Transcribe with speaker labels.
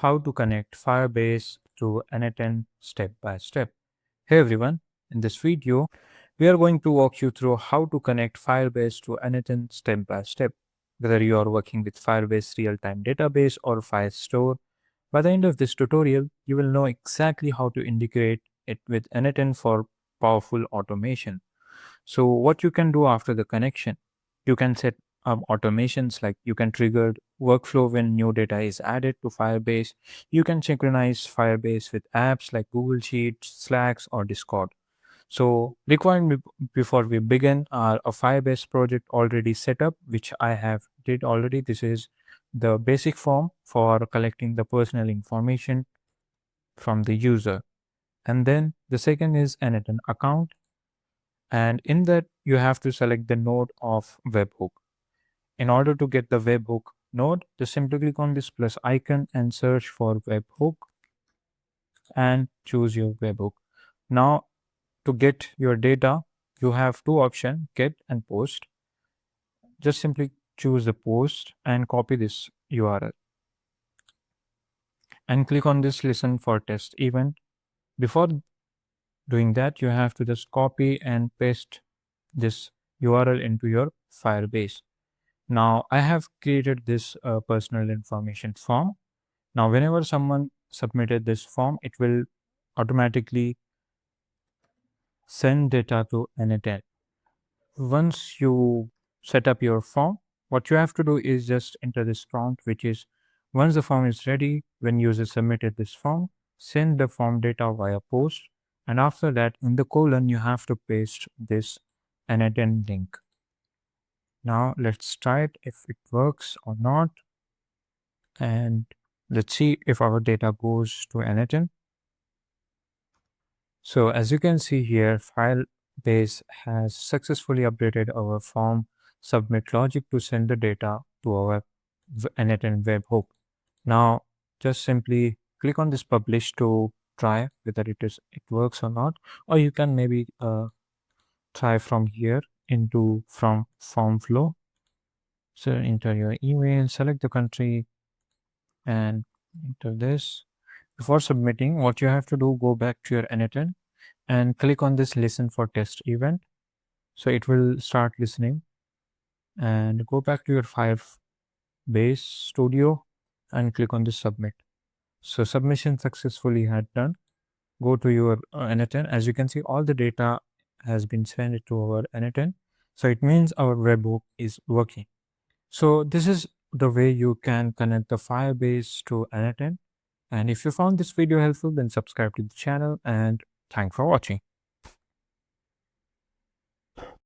Speaker 1: how to connect Firebase to n8n step by step. Hey everyone, in this video, we are going to walk you through how to connect Firebase to n8n step by step. Whether you are working with Firebase real-time database or Firestore, by the end of this tutorial, you will know exactly how to integrate it with n8n for powerful automation. So what you can do after the connection, you can set up automations like you can trigger workflow when new data is added to Firebase. You can synchronize Firebase with apps like Google Sheets, Slacks, or Discord. So before we begin are a Firebase project already set up, which I have did already. This is the basic form for collecting the personal information from the user. And then the second is an account, and in that you have to select the node of webhook. In order to get the webhook node, just simply click on this plus icon and search for webhook and choose your webhook. Now to get your data, you have two options, get and post. Just simply choose the post and copy this URL and click on this listen for test event. Before doing that, you have to just copy and paste this URL into your Firebase. Now I have created this personal information form. Now whenever someone submitted this form, it will automatically send data to n8n. Once you set up your form, what you have to do is just enter this prompt, which is once the form is ready, when user submitted this form, send the form data via post. And after that, in the colon, you have to paste this n8n link. Now let's try it if it works or not. And let's see if our data goes to n8n. So as you can see here, Firebase has successfully updated our form submit logic to send the data to our n8n webhook. Now just simply click on this publish to try whether it works or not, or you can maybe try from here from form flow. So enter your email, select the country and enter this. Before submitting, what you have to do, go back to your n8n and click on this listen for test event. So it will start listening, and go back to your Firebase Studio and click on this submit. So submission successfully had done. Go to your n8n. As you can see, all the data has been sent to our n8n. So it means our webhook is working. So this is the way you can connect the Firebase to n8n. And if you found this video helpful, then subscribe to the channel, and thanks for watching.